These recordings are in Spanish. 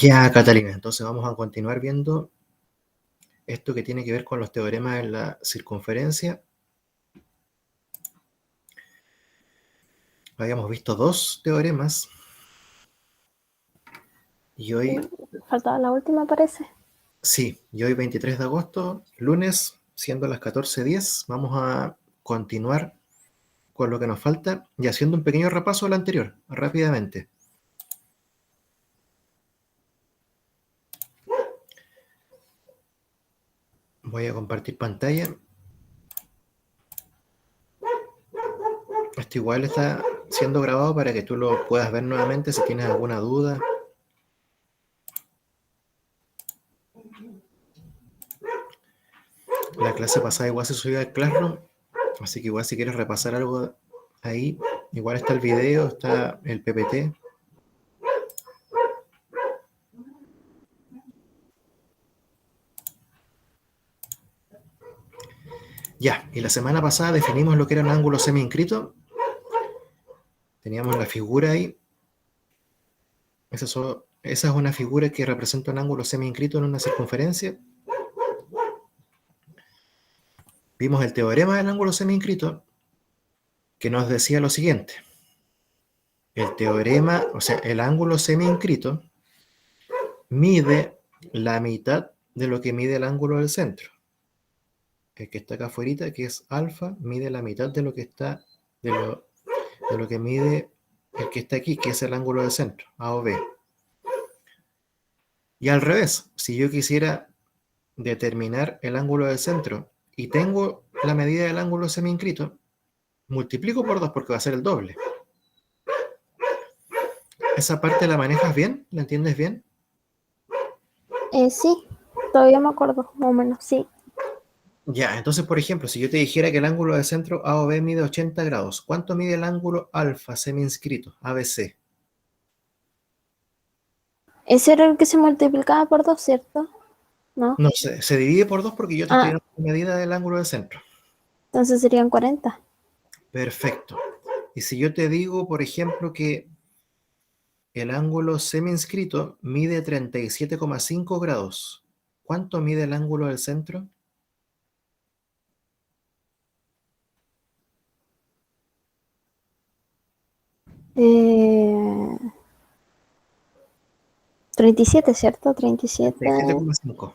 Ya, Catalina, entonces vamos a continuar viendo esto que tiene que ver con los teoremas de la circunferencia. Habíamos visto dos teoremas y hoy, Faltaba la última, parece. sí, y hoy 23 de agosto, lunes, siendo las 14:10, vamos a continuar con lo que nos falta y haciendo un pequeño repaso del anterior, rápidamente. Voy a compartir pantalla. Esto igual está siendo grabado para que tú lo puedas ver nuevamente si tienes alguna duda. La clase pasada igual se subió al Classroom, así que igual si quieres repasar algo ahí, igual está el video, está el PPT. Ya, y la semana pasada definimos lo que era un ángulo semi-inscrito. Teníamos la figura ahí. Esa es una figura que representa un ángulo semi-inscrito en una circunferencia. Vimos el teorema del ángulo semi-inscrito, que nos decía lo siguiente. El teorema, o sea, el ángulo semi-inscrito mide la mitad de lo que mide el ángulo del centro. El que está acá afuera, que es alfa, mide la mitad de lo que está, de lo que mide el que está aquí, que es el ángulo del centro, A o B. Y al revés, si yo quisiera determinar el ángulo del centro y tengo la medida del ángulo semi-inscrito, multiplico por 2 porque va a ser el doble. ¿Esa parte la manejas bien? ¿La entiendes bien? Sí, todavía me acuerdo, más o menos, sí. Ya, entonces, por ejemplo, si yo te dijera que el ángulo del centro A o B mide 80 grados, ¿cuánto mide el ángulo alfa semi-inscrito, ABC? Ese era el que se multiplicaba por 2, ¿cierto? ¿No? No, se divide por 2 porque yo te estoy Ah, dando la medida del ángulo del centro. entonces serían 40. Perfecto. Y si yo te digo, por ejemplo, que el ángulo semi-inscrito mide 37,5 grados, ¿cuánto mide el ángulo del centro? Eh, 37, ¿cierto? 37, 37,5.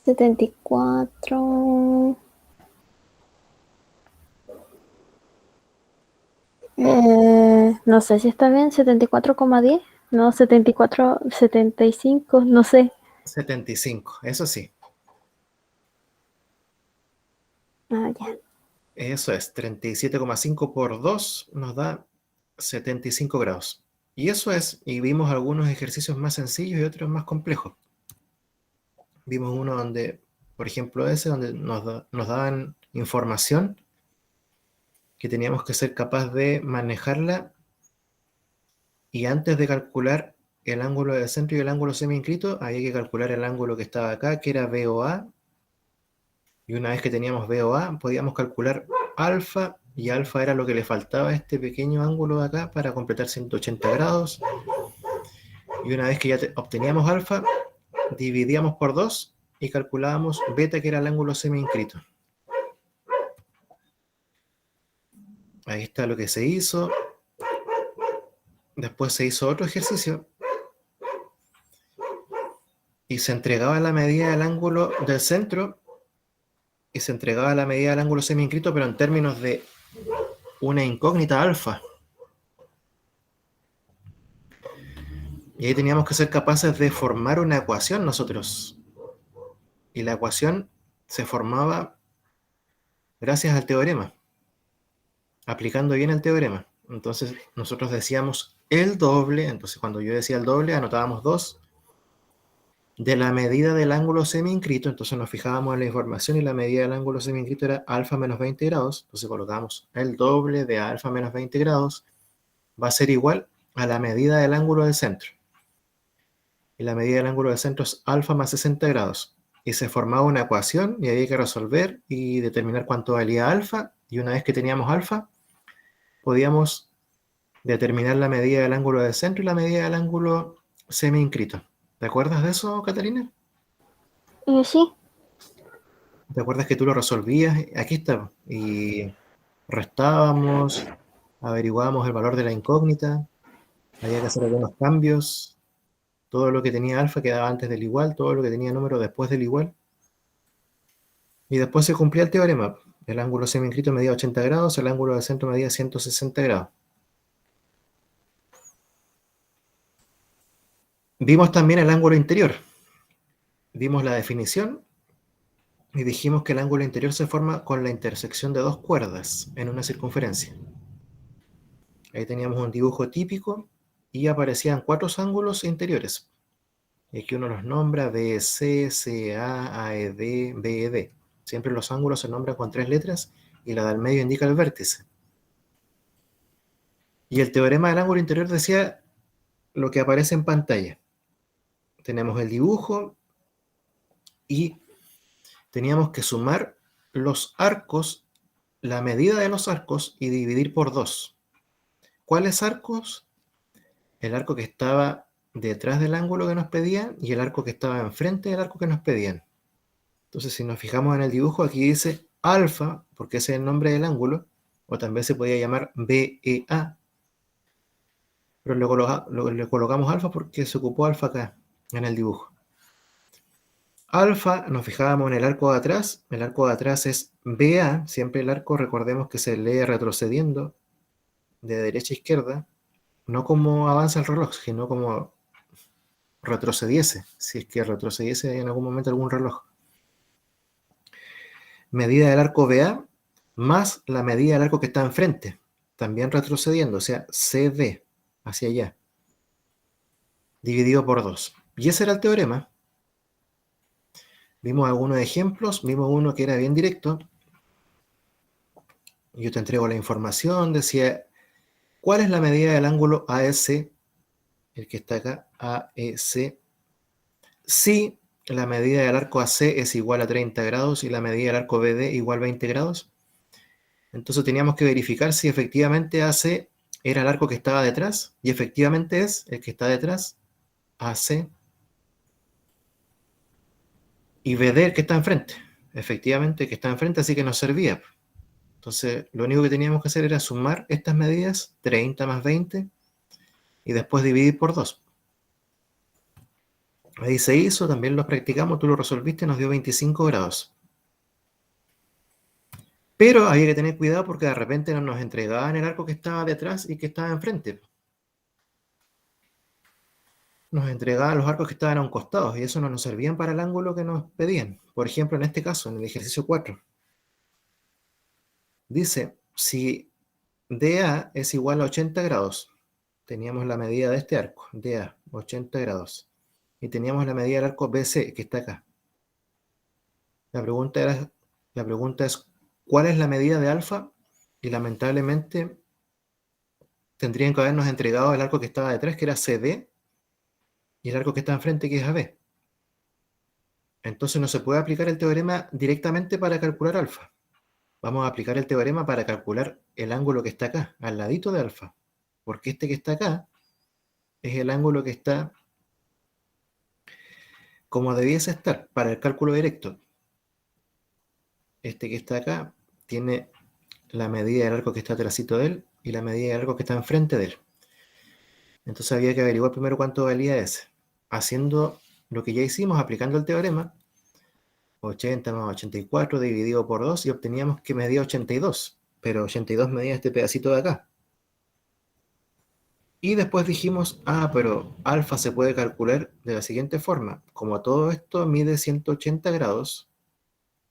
74. No sé si está bien, 74,10. No, 74, 75, no sé. 75, eso sí. Ah, ya. Eso es, 37,5 por 2 nos da 75 grados. Y eso es, y vimos algunos ejercicios más sencillos y otros más complejos. Vimos uno donde, por ejemplo ese, donde nos daban información que teníamos que ser capaz de manejarla y antes de calcular el ángulo del centro y el ángulo semi-inscrito, había que calcular el ángulo que estaba acá, que era BOA, y una vez que teníamos BOA, podíamos calcular alfa, y alfa era lo que le faltaba a este pequeño ángulo de acá para completar 180 grados, y una vez que ya obteníamos alfa, dividíamos por 2 y calculábamos beta, que era el ángulo semi-inscrito. Ahí está lo que se hizo. Después se hizo otro ejercicio y se entregaba la medida del ángulo del centro y se entregaba la medida del ángulo semi-inscrito, pero en términos de una incógnita alfa. Y ahí teníamos que ser capaces de formar una ecuación nosotros. Y la ecuación se formaba gracias al teorema, aplicando bien el teorema. Entonces nosotros decíamos el doble, entonces cuando yo decía el doble anotábamos 2 de la medida del ángulo semi-inscrito, entonces nos fijábamos en la información y la medida del ángulo semi-inscrito era alfa menos 20 grados, entonces colocamos el doble de alfa menos 20 grados, va a ser igual a la medida del ángulo del centro. Y la medida del ángulo del centro es alfa más 60 grados. Y se formaba una ecuación y había que resolver y determinar cuánto valía alfa, y una vez que teníamos alfa, podíamos determinar la medida del ángulo de centro y la medida del ángulo semi-inscrito. ¿Te acuerdas de eso, Catalina? Sí. ¿Te acuerdas que tú lo resolvías? Aquí está. Y restábamos, averiguábamos el valor de la incógnita, había que hacer algunos cambios. Todo lo que tenía alfa quedaba antes del igual, todo lo que tenía número después del igual. Y después se cumplía el teorema. El ángulo semi-inscrito medía 80 grados, el ángulo de centro medía 160 grados. Vimos también el ángulo interior. Vimos la definición y dijimos que el ángulo interior se forma con la intersección de dos cuerdas en una circunferencia. Ahí teníamos un dibujo típico y aparecían cuatro ángulos interiores. Y aquí uno los nombra BC, CA, AED, BED. Siempre los ángulos se nombran con tres letras y la del medio indica el vértice. Y el teorema del ángulo interior decía lo que aparece en pantalla. Tenemos el dibujo y teníamos que sumar los arcos, la medida de los arcos y dividir por 2. ¿Cuáles arcos? El arco que estaba detrás del ángulo que nos pedían y el arco que estaba enfrente del arco que nos pedían. Entonces, si nos fijamos en el dibujo, aquí dice alfa, porque ese es el nombre del ángulo, o también se podía llamar BEA, pero le colocamos alfa porque se ocupó alfa acá, en el dibujo. Alfa, nos fijábamos en el arco de atrás es BA, siempre el arco, recordemos que se lee retrocediendo de derecha a izquierda, no como avanza el reloj, sino como retrocediese, si es que retrocediese en algún momento algún reloj. Medida del arco BA más la medida del arco que está enfrente, también retrocediendo, o sea, CD, hacia allá, dividido por 2. Y ese era el teorema. Vimos algunos ejemplos, vimos uno que era bien directo. Yo te entrego la información, decía, ¿cuál es la medida del ángulo AEC? El que está acá, AEC. Si la medida del arco AC es igual a 30 grados y la medida del arco BD igual a 20 grados, entonces teníamos que verificar si efectivamente AC era el arco que estaba detrás, y efectivamente es el que está detrás, AC, y BD el que está enfrente. Efectivamente el que está enfrente, así que nos servía. Entonces lo único que teníamos que hacer era sumar estas medidas, 30 más 20, y después dividir por 2. Ahí se hizo, también lo practicamos, tú lo resolviste, nos dio 25 grados. Pero había que tener cuidado porque de repente no nos entregaban el arco que estaba detrás y que estaba enfrente. Nos entregaban los arcos que estaban a un costado y eso no nos servían para el ángulo que nos pedían. Por ejemplo, en este caso, en el ejercicio 4, dice, si DA es igual a 80 grados, teníamos la medida de este arco, DA, 80 grados, y teníamos la medida del arco BC, que está acá. La pregunta es, ¿cuál es la medida de alfa? Y lamentablemente tendrían que habernos entregado el arco que estaba detrás, que era CD, y el arco que está enfrente, que es AB. Entonces no se puede aplicar el teorema directamente para calcular alfa. Vamos a aplicar el teorema para calcular el ángulo que está acá, al ladito de alfa. Porque este que está acá es el ángulo que está como debiese estar para el cálculo directo. Este que está acá tiene la medida del arco que está atrásito de él y la medida del arco que está enfrente de él. Entonces había que averiguar primero cuánto valía ese. Haciendo lo que ya hicimos, aplicando el teorema, 80 más 84 dividido por 2 y obteníamos que medía 82. Pero 82 medía este pedacito de acá. Y después dijimos, pero alfa se puede calcular de la siguiente forma. Como todo esto mide 180 grados,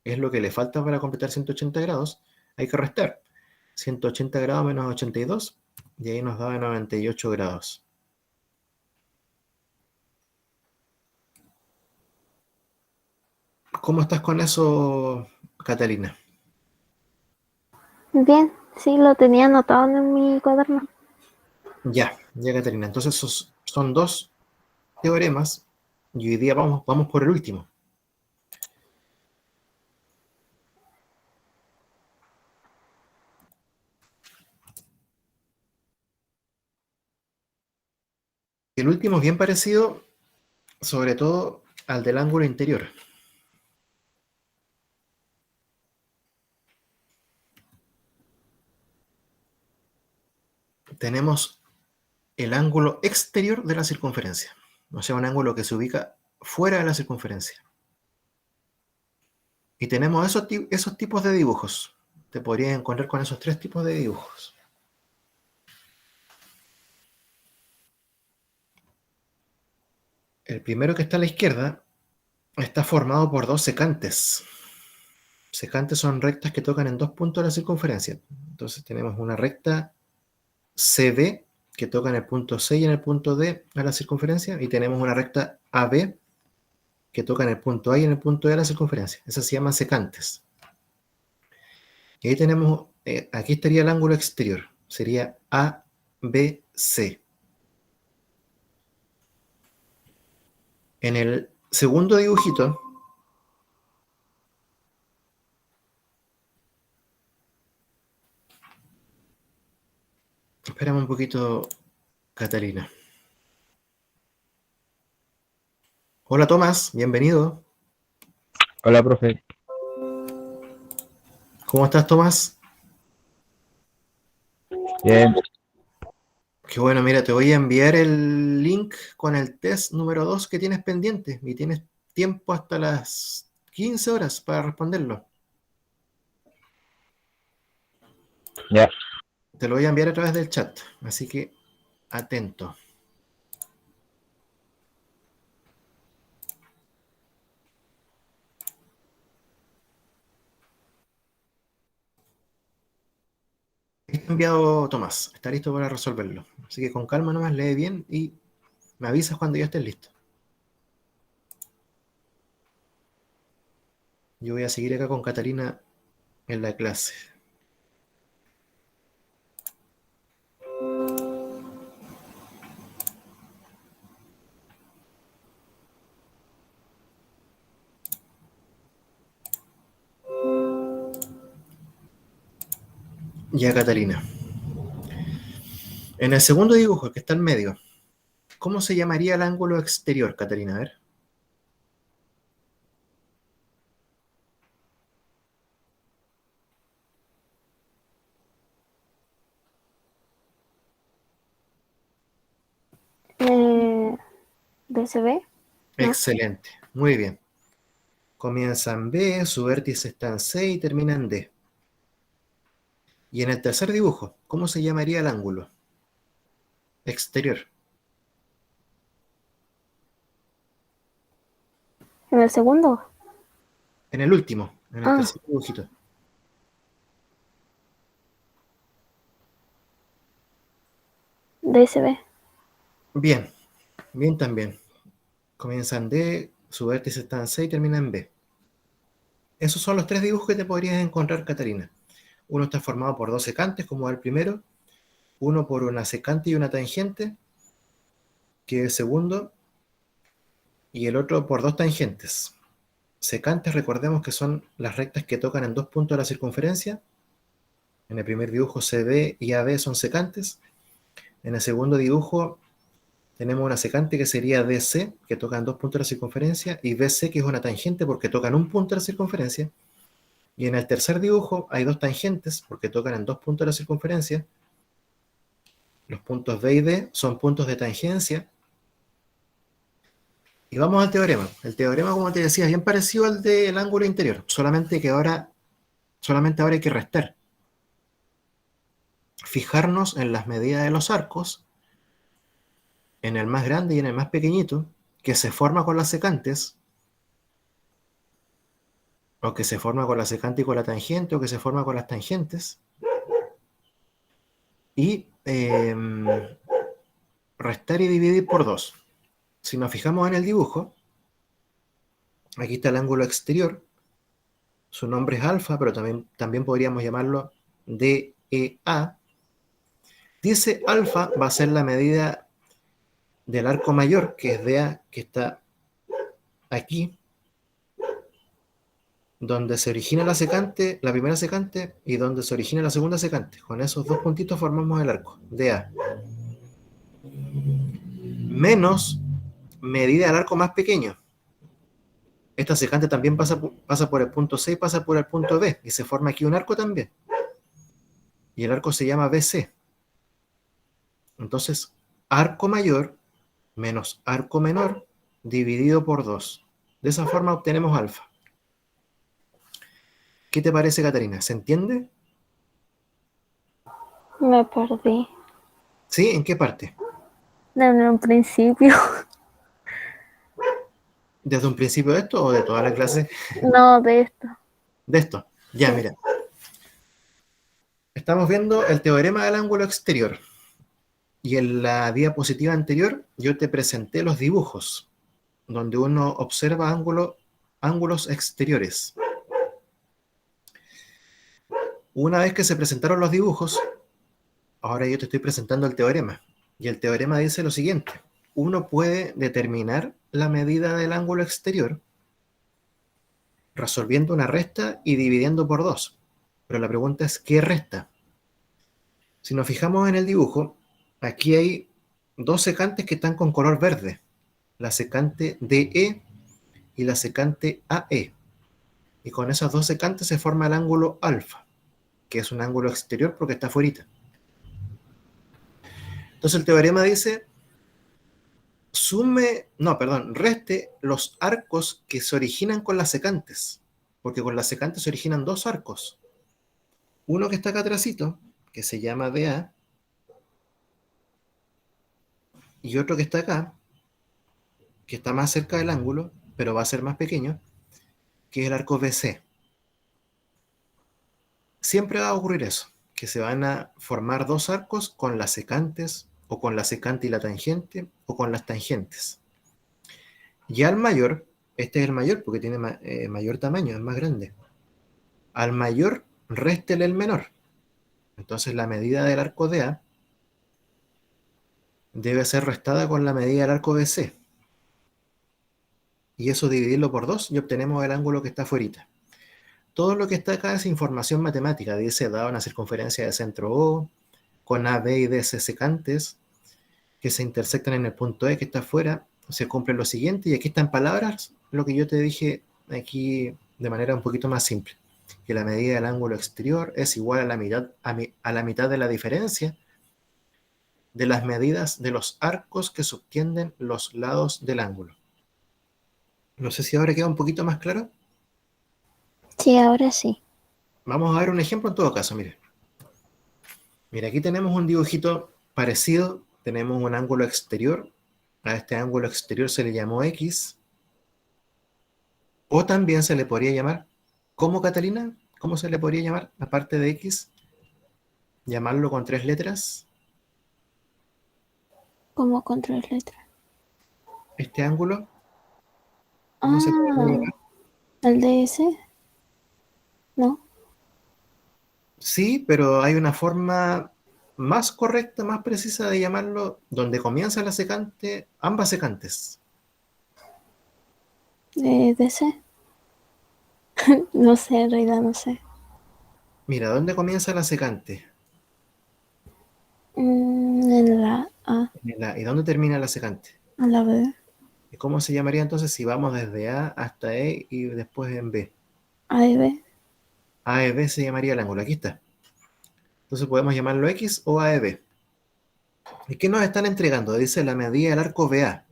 es lo que le falta para completar 180 grados, hay que restar. 180 grados menos 82, y ahí nos da 98 grados. ¿Cómo estás con eso, Catalina? Bien, sí, lo tenía anotado en mi cuaderno. Ya, Catalina. Entonces son dos teoremas y hoy día vamos por el último. El último es bien parecido, sobre todo al del ángulo interior. Tenemos el ángulo exterior de la circunferencia, o sea, un ángulo que se ubica fuera de la circunferencia. Y tenemos esos tipos de dibujos. Te podrías encontrar con esos tres tipos de dibujos. El primero que está a la izquierda está formado por dos secantes. Secantes son rectas que tocan en dos puntos de la circunferencia. Entonces tenemos una recta CB que toca en el punto C y en el punto D a la circunferencia, y tenemos una recta AB que toca en el punto A y en el punto D a la circunferencia. Esas se llaman secantes. Y ahí tenemos, aquí estaría el ángulo exterior, sería ABC. En el segundo dibujito, espérame un poquito, Catalina. Hola Tomás, bienvenido. Hola, profe. ¿Cómo estás, Tomás? Bien, Qué bueno, mira, te voy a enviar el link con el test número 2 que tienes pendiente, y tienes tiempo hasta las 15 horas para responderlo. ya. Te lo voy a enviar a través del chat, así que atento. Está enviado, Tomás, está listo para resolverlo. Así que con calma nomás, lee bien y me avisas cuando ya estés listo. Yo voy a seguir acá con Catalina en la clase. Ya, Catalina. En el segundo dibujo, el que está en medio, ¿cómo se llamaría el ángulo exterior, Catalina? A ver. DCB, ¿no? Excelente, muy bien. Comienza en B, su vértice está en C y termina en D. Y en el tercer dibujo, ¿cómo se llamaría el ángulo exterior? En el segundo. En el último, en el Ah, tercer dibujito. DCB. Bien, bien también. Comienza en D, su vértice está en C y termina en B. Esos son los tres dibujos que te podrías encontrar, Catarina. Uno está formado por dos secantes, como el primero, uno por una secante y una tangente, que es el segundo, y el otro por dos tangentes. Secantes, recordemos que son las rectas que tocan en dos puntos de la circunferencia. En el primer dibujo CD y AB son secantes. En el segundo dibujo tenemos una secante que sería DC, que toca en dos puntos de la circunferencia, y BC, que es una tangente porque tocan un punto de la circunferencia. Y en el tercer dibujo hay dos tangentes porque tocan en dos puntos de la circunferencia. Los puntos B y D son puntos de tangencia. Y vamos al teorema. El teorema, como te decía, es bien parecido al del ángulo interior, solamente ahora hay que restar. Fijarnos en las medidas de los arcos, en el más grande y en el más pequeñito, que se forma con las secantes, o que se forma con la secante y con la tangente, o que se forma con las tangentes, y restar y dividir por 2. Si nos fijamos en el dibujo, aquí está el ángulo exterior, su nombre es alfa, pero también podríamos llamarlo DEA. Dice alfa va a ser la medida del arco mayor, que es DA, que está aquí, donde se origina la secante, la primera secante, y donde se origina la segunda secante. Con esos dos puntitos formamos el arco, DA. menos medida del arco más pequeño. Esta secante también pasa por el punto C y pasa por el punto B, y se forma aquí un arco también. Y el arco se llama BC. Entonces, arco mayor menos arco menor dividido por 2. De esa forma obtenemos alfa. ¿Qué te parece, Catarina? ¿Se entiende? Me perdí. ¿Sí? ¿En qué parte? En un principio. ¿Desde un principio de esto o de toda la clase? No, de esto. De esto. Ya, Sí. mira. Estamos viendo el teorema del ángulo exterior. Y en la diapositiva anterior yo te presenté los dibujos, donde uno observa ángulos exteriores. Una vez que se presentaron los dibujos, ahora yo te estoy presentando el teorema. Y el teorema dice lo siguiente. Uno puede determinar la medida del ángulo exterior resolviendo una resta y dividiendo por 2. Pero la pregunta es, ¿qué resta? Si nos fijamos en el dibujo, aquí hay dos secantes que están con color verde. La secante DE y la secante AE. Y con esas dos secantes se forma el ángulo alfa, que es un ángulo exterior porque está afuera. Entonces el teorema dice, reste los arcos que se originan con las secantes, porque con las secantes se originan dos arcos. Uno que está acá atrásito, que se llama DA, y otro que está acá, que está más cerca del ángulo, pero va a ser más pequeño, que es el arco BC. Siempre va a ocurrir eso, que se van a formar dos arcos con las secantes, o con la secante y la tangente, o con las tangentes. Ya al mayor, este es el mayor porque tiene mayor tamaño, es más grande. Al mayor, réstele el menor. Entonces la medida del arco DA debe ser restada con la medida del arco BC. Y eso dividirlo por 2 y obtenemos el ángulo que está afuera. Todo lo que está acá es información matemática. Dice, dada una circunferencia de centro O, con A, B y D secantes, que se intersectan en el punto E que está afuera, se cumple lo siguiente, y aquí está en palabras lo que yo te dije aquí de manera un poquito más simple, que la medida del ángulo exterior es igual a la mitad de la diferencia de las medidas de los arcos que subtienden los lados del ángulo. No sé si ahora queda un poquito más claro. Sí, ahora sí. Vamos a ver un ejemplo en todo caso, mire. Mira, aquí tenemos un dibujito parecido, tenemos un ángulo exterior, a este ángulo exterior se le llamó X, o también se le podría llamar, ¿cómo, Catalina? ¿Cómo se le podría llamar, aparte de X? Llamarlo con 3 letras, Como con 3 letras. este ángulo, ¿cómo se podría Ah, llamar? el DS, ¿no? Sí, pero hay una forma más correcta, más precisa de llamarlo, donde comienza la secante, ambas secantes. DC. No sé, en realidad no sé. Mira, ¿dónde comienza la secante? En la A, ¿Y dónde termina la secante? a la B, ¿Y cómo se llamaría entonces si vamos desde A hasta E y después en B? A y B. A e B se llamaría el ángulo, aquí está. Entonces podemos llamarlo X o A e B. ¿Y qué nos están entregando? Dice la medida del arco BA.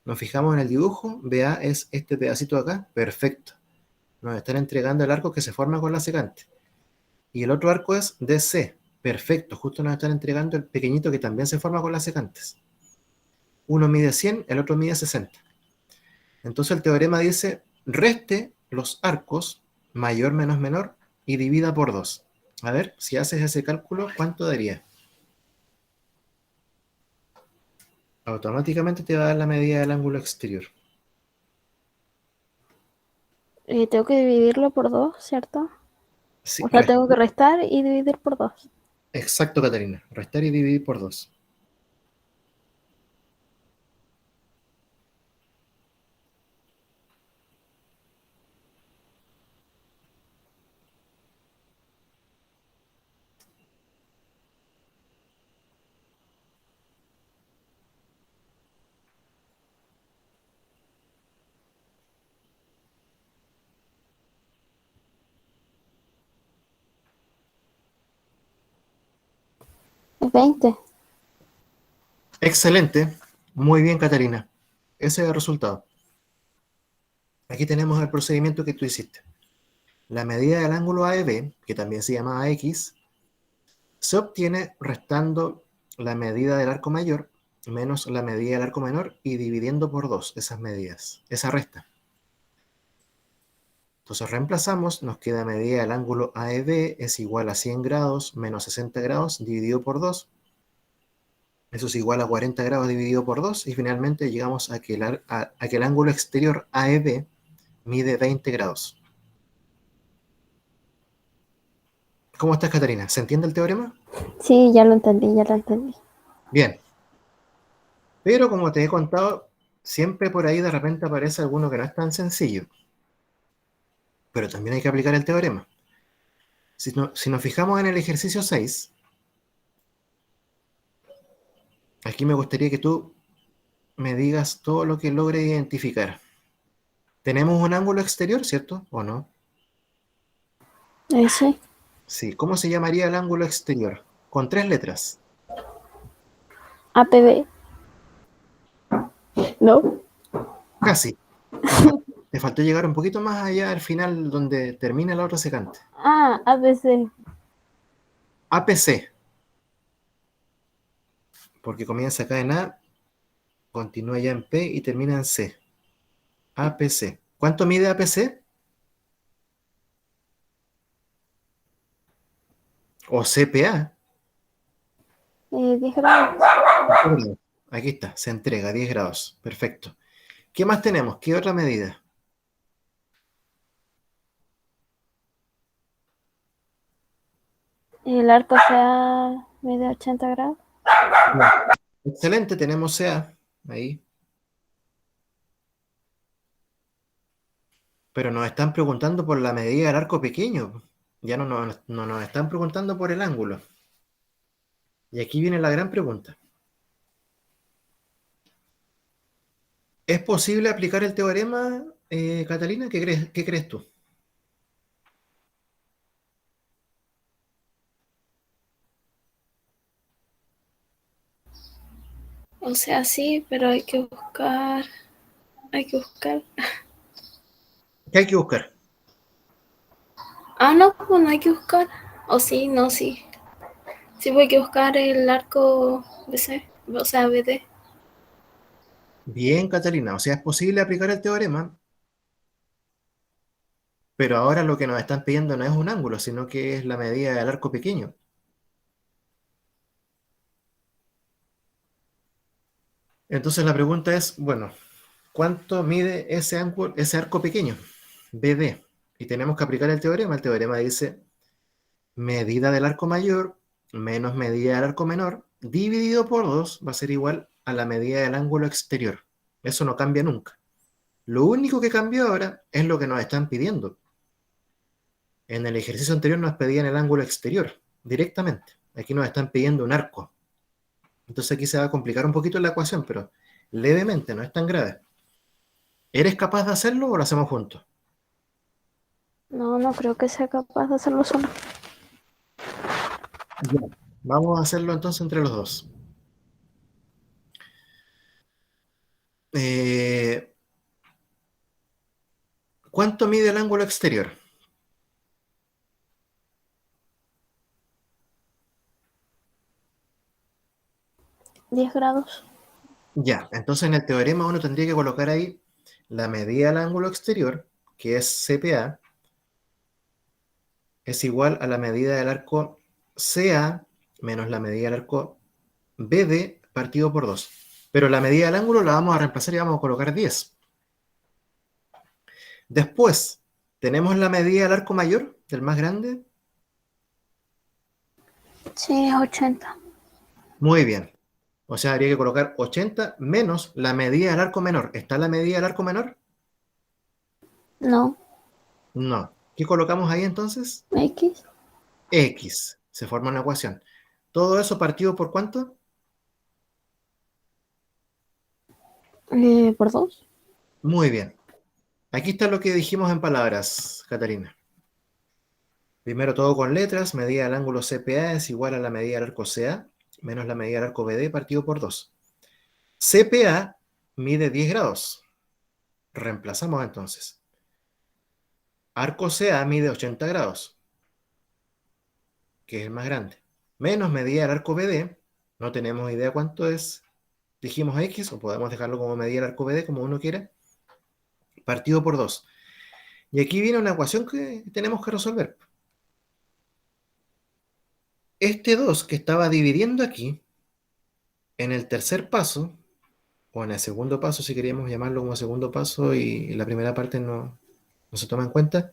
Nos fijamos en el dibujo, BA es este pedacito de acá, perfecto. Nos están entregando el arco que se forma con la secante. Y el otro arco es DC, perfecto, justo nos están entregando el pequeñito que también se forma con las secantes. Uno mide 100, el otro mide 60. Entonces el teorema dice, reste los arcos mayor menos menor y divida por 2. A ver, si haces ese cálculo, ¿cuánto daría? Automáticamente te va a dar la medida del ángulo exterior. Tengo que dividirlo por 2, ¿cierto? Sí, O sea, tengo que restar y dividir por 2. exacto, Catarina. Restar y dividir por 2. Es 20. Excelente. Muy bien, Catarina. Ese es el resultado. Aquí tenemos el procedimiento que tú hiciste. La medida del ángulo AEB, que también se llama AX, se obtiene restando la medida del arco mayor menos la medida del arco menor y dividiendo por 2 esas medidas, esa resta. Entonces reemplazamos, nos queda medida del ángulo AEB es igual a 100 grados menos 60 grados dividido por 2. Eso es igual a 40 grados dividido por 2 y finalmente llegamos a que el ángulo exterior AEB mide 20 grados. ¿Cómo estás, Catarina? ¿Se entiende el teorema? Sí, ya lo entendí, ya lo entendí. Bien. Pero como te he contado, siempre por ahí de repente aparece alguno que no es tan sencillo. Pero también hay que aplicar el teorema. Si nos fijamos en el ejercicio 6, aquí me gustaría que tú me digas todo lo que logre identificar. Tenemos un ángulo exterior, ¿cierto? ¿O no? Sí. Sí. ¿Cómo se llamaría el ángulo exterior? Con 3 letras. APB. ¿No? Casi. Te faltó llegar un poquito más allá al final donde termina la otra secante. Ah, ABC. APC. Porque comienza acá en A, continúa ya en P y termina en C. APC. ¿Cuánto mide APC? O CPA. 10 grados. Aquí está, se entrega 10 grados. Perfecto. ¿Qué más tenemos? ¿Qué otra medida? El arco sea mide 80 grados. Excelente, tenemos CA ahí. Pero nos están preguntando por la medida del arco pequeño. Ya no nos están preguntando por el ángulo. Y aquí viene la gran pregunta. ¿Es posible aplicar el teorema, Catalina? ¿Qué crees tú? O sea, sí, pero hay que buscar. ¿Qué hay que buscar? Ah, no, pues no hay que buscar. O sí, no, sí. Sí, pues hay que buscar el arco BC, o sea, BD. Bien, Catalina. O sea, es posible aplicar el teorema, pero ahora lo que nos están pidiendo no es un ángulo, sino que es la medida del arco pequeño. Entonces la pregunta es, bueno, ¿cuánto mide ese arco pequeño? BD. Y tenemos que aplicar el teorema. El teorema dice medida del arco mayor menos medida del arco menor dividido por 2 va a ser igual a la medida del ángulo exterior. Eso no cambia nunca. Lo único que cambió ahora es lo que nos están pidiendo. En el ejercicio anterior nos pedían el ángulo exterior directamente. Aquí nos están pidiendo un arco. Entonces aquí se va a complicar un poquito la ecuación, pero levemente, no es tan grave. ¿Eres capaz de hacerlo o lo hacemos juntos? No, no creo que sea capaz de hacerlo solo. Ya. Vamos a hacerlo entonces entre los dos. ¿Cuánto mide el ángulo exterior? 10 grados. Ya, entonces en el teorema uno tendría que colocar ahí la medida del ángulo exterior, que es CPA, es igual a la medida del arco CA menos la medida del arco BD partido por 2. Pero la medida del ángulo la vamos a reemplazar y vamos a colocar 10. Después, tenemos la medida del arco mayor, del más grande. Sí, es 80. Muy bien. O sea, habría que colocar 80 menos la medida del arco menor. ¿Está la medida del arco menor? No, No. ¿Qué colocamos ahí entonces? X. X. Se forma una ecuación. ¿Todo eso partido por cuánto? Por 2. Muy bien. Aquí está lo que dijimos en palabras, Catarina. Primero todo con letras. Medida del ángulo CPA es igual a la medida del arco CA. menos la medida del arco BD partido por 2. CPA mide 10 grados. Reemplazamos entonces. Arco CA mide 80 grados, que es el más grande. Menos medida del arco BD, no tenemos idea cuánto es. Dijimos X, o podemos dejarlo como medida del arco BD, como uno quiera, partido por 2. Y aquí viene una ecuación que tenemos que resolver. Este 2 que estaba dividiendo aquí, en el tercer paso, o en el segundo paso, si queríamos llamarlo como segundo paso, y la primera parte no se toma en cuenta,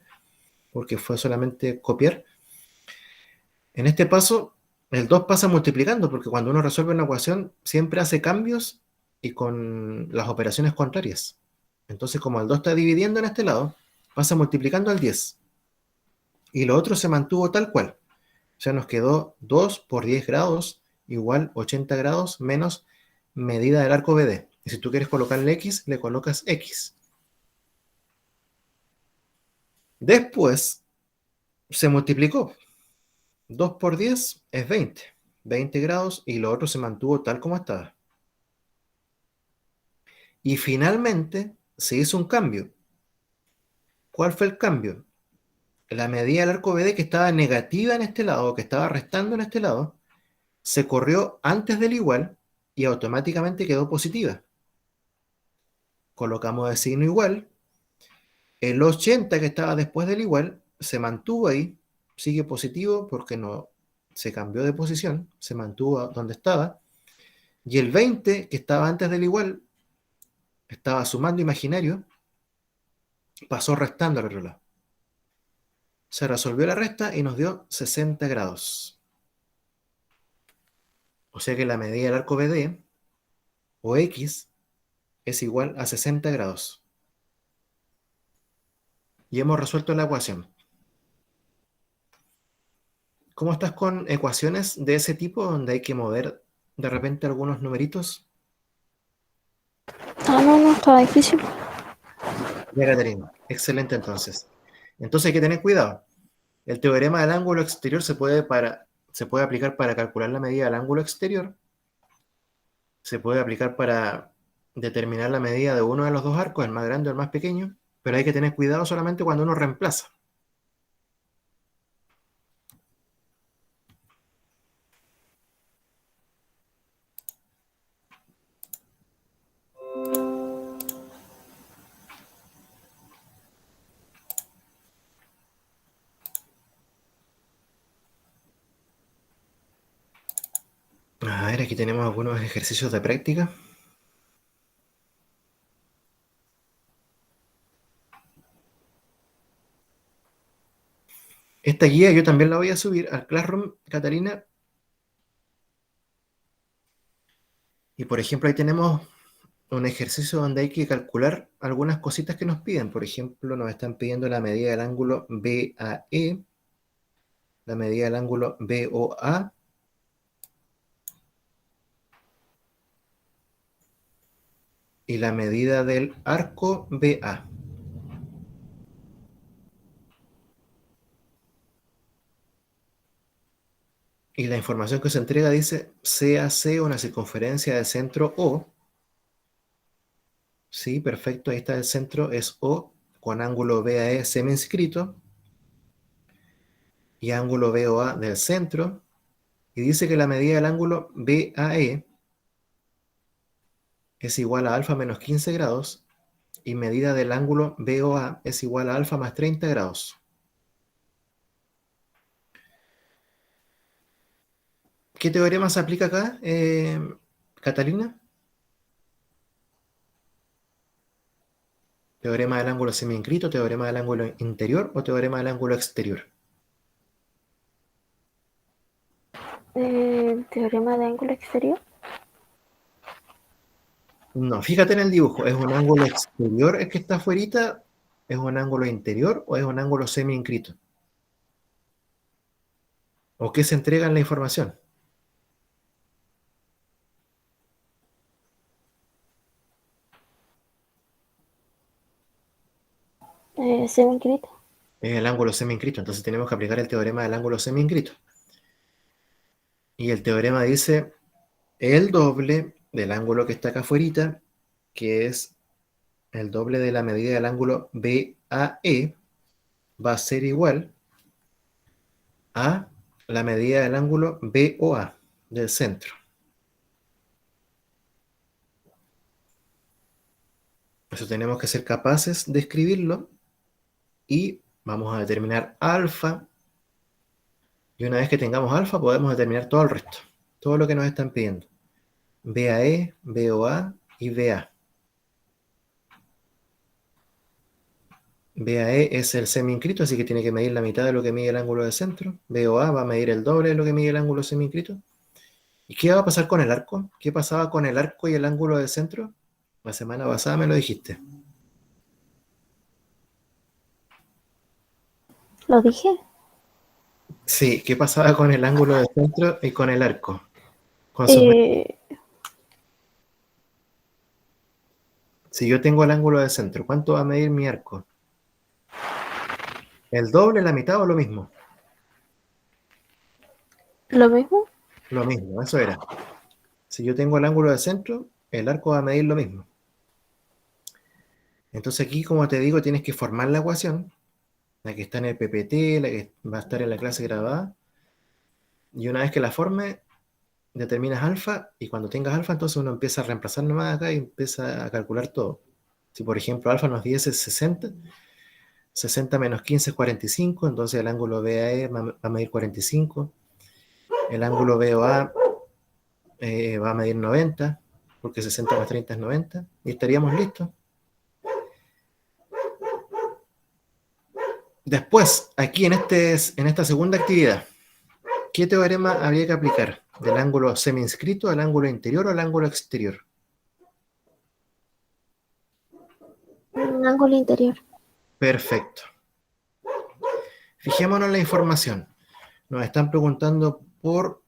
porque fue solamente copiar. En este paso, el 2 pasa multiplicando, porque cuando uno resuelve una ecuación, siempre hace cambios y con las operaciones contrarias. Entonces, como el 2 está dividiendo en este lado, pasa multiplicando al 10. Y lo otro se mantuvo tal cual. O sea, nos quedó 2 por 10 grados igual 80 grados menos medida del arco BD. Y si tú quieres colocarle X, le colocas X. Después se multiplicó. 2 por 10 es 20. 20 grados y lo otro se mantuvo tal como estaba. Y finalmente se hizo un cambio. ¿Cuál fue el cambio? La medida del arco BD que estaba negativa en este lado, que estaba restando en este lado, se corrió antes del igual y automáticamente quedó positiva. Colocamos el signo igual. El 80 que estaba después del igual se mantuvo ahí, sigue positivo porque no se cambió de posición, se mantuvo donde estaba. Y el 20 que estaba antes del igual, estaba sumando imaginario, pasó restando al otro lado. Se resolvió la resta y nos dio 60 grados. O sea que la medida del arco BD, o X, es igual a 60 grados. Y hemos resuelto la ecuación. ¿Cómo estás con ecuaciones de ese tipo donde hay que mover de repente algunos numeritos? No, está difícil. Ya, Caterina. Excelente entonces. Entonces hay que tener cuidado. El teorema del ángulo exterior se puede aplicar para calcular la medida del ángulo exterior. Se puede aplicar para determinar la medida de uno de los dos arcos, el más grande o el más pequeño, pero hay que tener cuidado solamente cuando uno reemplaza. A ver, aquí tenemos algunos ejercicios de práctica. Esta guía yo también la voy a subir al Classroom, Catalina. Y por ejemplo, ahí tenemos un ejercicio donde hay que calcular algunas cositas que nos piden. Por ejemplo, nos están pidiendo la medida del ángulo BAE, la medida del ángulo BOA, y la medida del arco BA. Y la información que se entrega dice CAC, una circunferencia del centro O. Sí, perfecto, ahí está el centro, es O, con ángulo BAE semi-inscrito, y ángulo BOA del centro. Y dice que la medida del ángulo BAE es igual a alfa menos 15 grados, y medida del ángulo BOA es igual a alfa más 30 grados. ¿Qué teorema se aplica acá, Catalina? ¿Teorema del ángulo semi-inscrito, teorema del ángulo interior o teorema del ángulo exterior? Teorema de ángulo exterior. No, fíjate en el dibujo, ¿es un ángulo exterior el que está afuerita? ¿Es un ángulo interior o es un ángulo semi-inscrito? ¿O qué se entrega en la información? Semi-inscrito. Es el ángulo semi-inscrito, entonces tenemos que aplicar el teorema del ángulo semi-inscrito. Y el teorema dice el doble del ángulo que está acá afuera, que es el doble de la medida del ángulo BAE, va a ser igual a la medida del ángulo BOA del centro. Eso tenemos que ser capaces de escribirlo y vamos a determinar alfa. Y una vez que tengamos alfa podemos determinar todo el resto, todo lo que nos están pidiendo. BAE, BOA y BA. BAE es el semi-inscrito, así que tiene que medir la mitad de lo que mide el ángulo de centro. BOA va a medir el doble de lo que mide el ángulo semi-inscrito. ¿Y qué va a pasar con el arco? ¿Qué pasaba con el arco y el ángulo de centro? La semana pasada me lo dijiste. ¿Lo dije? Sí, ¿qué pasaba con el ángulo de centro y con el arco? Con sus... Si yo tengo el ángulo de centro, ¿cuánto va a medir mi arco? ¿El doble, la mitad o lo mismo? ¿Lo mismo? Lo mismo, eso era. Si yo tengo el ángulo de centro, el arco va a medir lo mismo. Entonces aquí, como te digo, tienes que formar la ecuación, la que está en el PPT, la que va a estar en la clase grabada, y una vez que la forme, determinas alfa, y cuando tengas alfa, entonces uno empieza a reemplazar nomás acá y empieza a calcular todo. Si por ejemplo alfa nos diese 60, 60 menos 15 es 45, entonces el ángulo BAE va a medir 45, el ángulo BOA va a medir 90, porque 60 más 30 es 90, y estaríamos listos. Después, aquí en esta segunda actividad, ¿qué teorema habría que aplicar? ¿Del ángulo semi-inscrito al ángulo interior o al ángulo exterior? Un ángulo interior. Perfecto. Fijémonos en la información. Nos están preguntando por...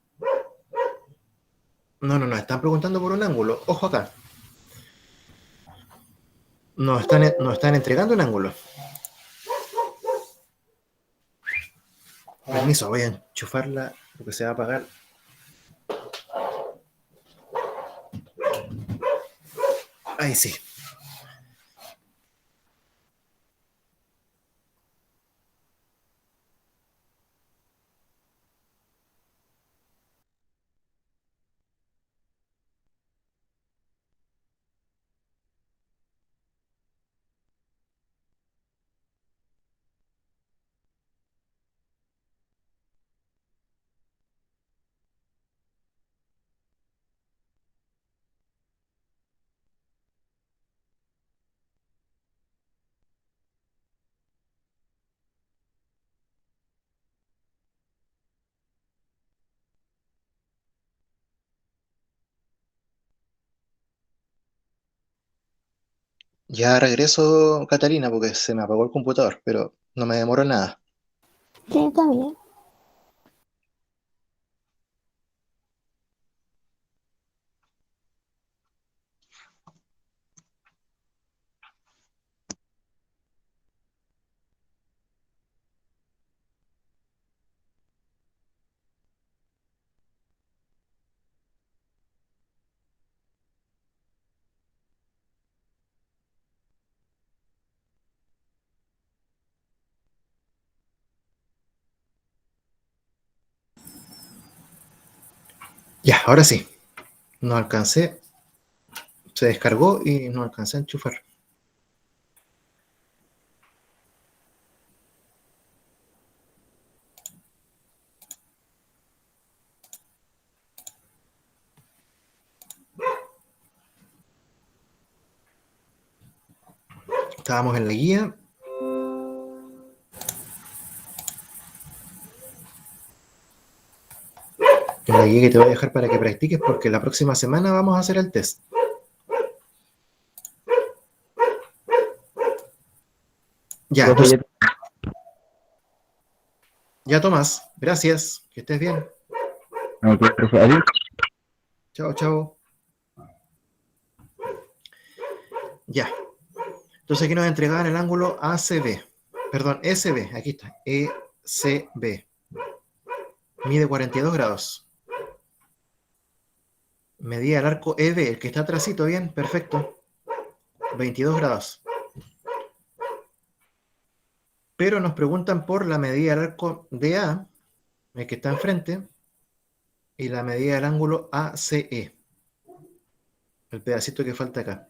No, nos están preguntando por un ángulo. Ojo acá. Nos están entregando un ángulo. Permiso, voy a enchufarla porque se va a apagar. Ahí sí. Ya regreso, Catalina, porque se me apagó el computador, pero no me demoro nada. Sí, está bien. Ya, ahora sí. No alcancé. Se descargó y no alcancé a enchufar. Estábamos en la guía. En la guía que te voy a dejar para que practiques porque la próxima semana vamos a hacer el test. Ya, Profe, entonces, ya Tomás, gracias, que estés bien. ok, profe, adiós. Chao, chao. Ya. Entonces aquí nos entregaban el ángulo ACB. Perdón, SB, aquí está. ECB. Mide 42 grados. Medida del arco EB, el que está atrásito, bien, perfecto. 22 grados. Pero nos preguntan por la medida del arco DA, el que está enfrente, y la medida del ángulo ACE, el pedacito que falta acá.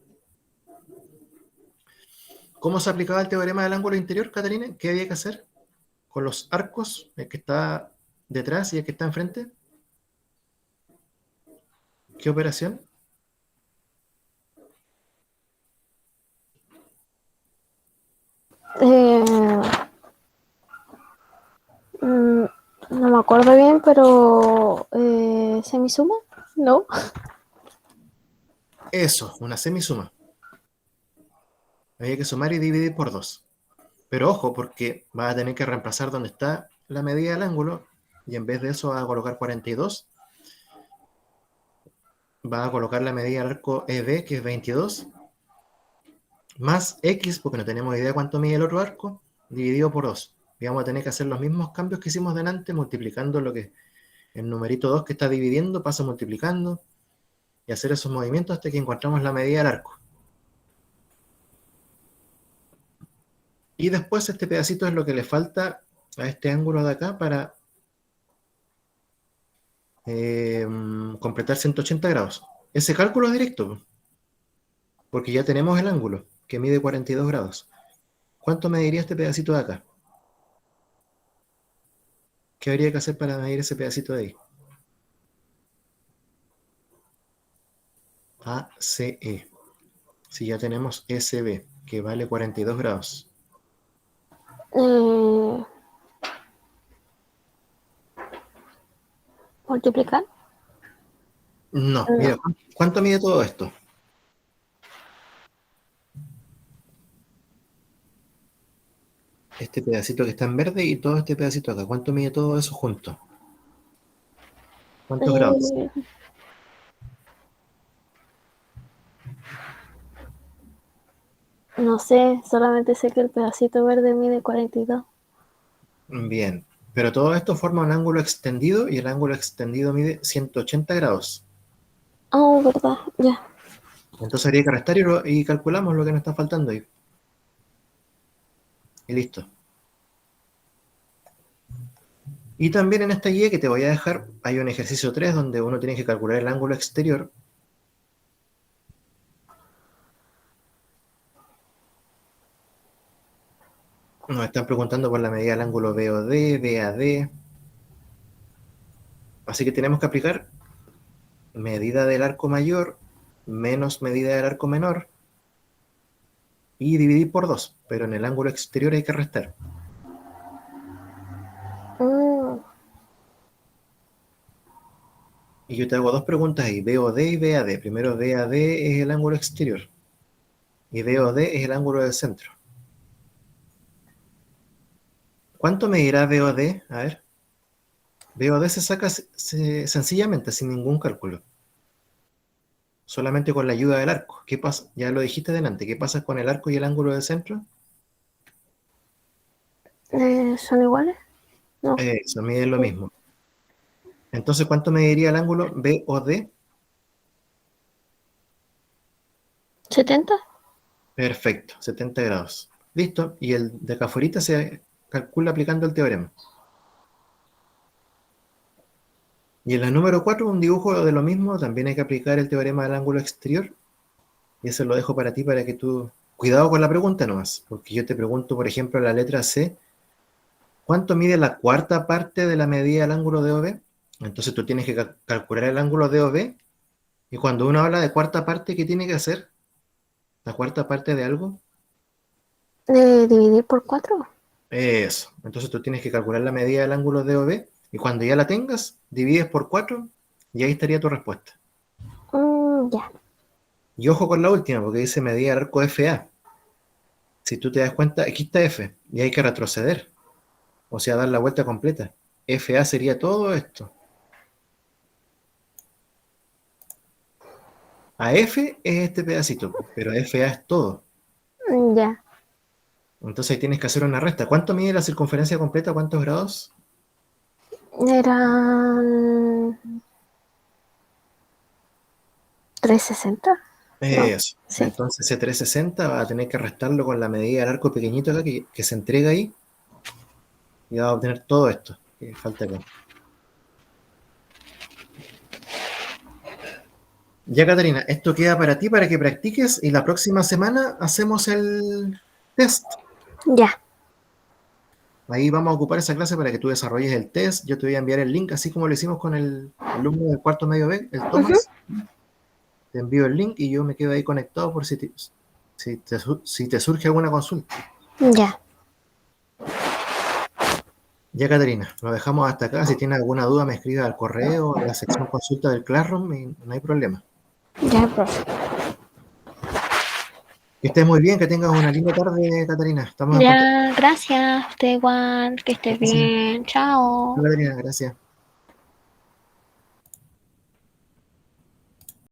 ¿Cómo se aplicaba el teorema del ángulo interior, Catalina? ¿Qué había que hacer con los arcos, el que está detrás y el que está enfrente? ¿Qué operación? Eh, no me acuerdo bien, pero ¿semisuma? No. Eso, una semisuma. Había que sumar y dividir por 2. Pero ojo, porque vas a tener que reemplazar donde está la medida del ángulo, y en vez de eso vas a colocar 42. Vas a colocar la medida del arco EB, que es 22, más X, porque no tenemos idea cuánto mide el otro arco, dividido por 2. Y vamos a tener que hacer los mismos cambios que hicimos delante, multiplicando lo que el numerito 2 que está dividiendo pasa multiplicando, y hacer esos movimientos hasta que encontramos la medida del arco. Y después este pedacito es lo que le falta a este ángulo de acá para completar 180 grados. Ese cálculo es directo, porque ya tenemos el ángulo, que mide 42 grados. ¿Cuánto mediría este pedacito de acá? ¿Qué habría que hacer para medir ese pedacito de ahí? ACE. Si ya tenemos SB, que vale 42 grados. ¿Multiplicar? No, mira, ¿cuánto mide todo esto? Este pedacito que está en verde y todo este pedacito acá. ¿Cuánto mide todo eso junto? ¿Cuántos grados? No sé, solamente sé que el pedacito verde mide 42. Bien, pero todo esto forma un ángulo extendido y el ángulo extendido mide 180 grados. Oh, verdad, ya. Entonces habría que restar y calculamos lo que nos está faltando ahí. Y listo. Y también en esta guía que te voy a dejar, hay un ejercicio 3 donde uno tiene que calcular el ángulo exterior. Nos están preguntando por la medida del ángulo BOD, BAD. Así que tenemos que aplicar medida del arco mayor menos medida del arco menor y dividir por 2. Pero en el ángulo exterior hay que restar. Y yo te hago dos preguntas ahí, BOD y BAD. Primero, BAD es el ángulo exterior y BOD es el ángulo del centro. ¿Cuánto medirá BOD? A ver. BOD se saca sencillamente, sin ningún cálculo. Solamente con la ayuda del arco. ¿Qué pasa? Ya lo dijiste delante. ¿Qué pasa con el arco y el ángulo del centro? ¿Son iguales? No. Eso, miden lo mismo. Entonces, ¿cuánto mediría el ángulo BOD? 70. Perfecto, 70 grados. Listo. Y el de acá afuera se calcula aplicando el teorema. Y en la número 4, un dibujo de lo mismo, también hay que aplicar el teorema del ángulo exterior. Y eso lo dejo para ti, para que tú... Cuidado con la pregunta nomás, porque yo te pregunto, por ejemplo, la letra C, ¿cuánto mide la cuarta parte de la medida del ángulo DOB? Entonces tú tienes que calcular el ángulo DOB, y cuando uno habla de cuarta parte, ¿qué tiene que hacer? ¿La cuarta parte de algo? ¿Dividir por 4? Eso. Entonces tú tienes que calcular la medida del ángulo DOB, y cuando ya la tengas, divides por 4, y ahí estaría tu respuesta. Ya. Y ojo con la última, porque dice medida del arco FA. Si tú te das cuenta, aquí está F, y hay que retroceder. O sea, dar la vuelta completa. FA sería todo esto. AF es este pedacito, pero FA es todo. Ya. Entonces ahí tienes que hacer una resta. ¿Cuánto mide la circunferencia completa? ¿Cuántos grados? Eran 360. Eso. sí. Entonces ese 360 va a tener que restarlo con la medida del arco pequeñito acá que se entrega ahí. Y va a obtener todo esto que falta acá. Ya, Catarina, esto queda para ti para que practiques y la próxima semana hacemos el test. Ya. Ahí vamos a ocupar esa clase para que tú desarrolles el test. Yo te voy a enviar el link, así como lo hicimos con el alumno del cuarto medio B, el Tomás. Te envío el link y yo me quedo ahí conectado por si te surge alguna consulta. Ya. Ya, Catarina, lo dejamos hasta acá. Si tienes alguna duda, me escribe al correo, a la sección consulta del Classroom y no hay problema. Ya, profe. Que estés muy bien, que tengas una linda tarde, Catarina. Estamos en contacto. Ya, gracias. Usted igual. Que estés bien. Chao. Catarina, gracias.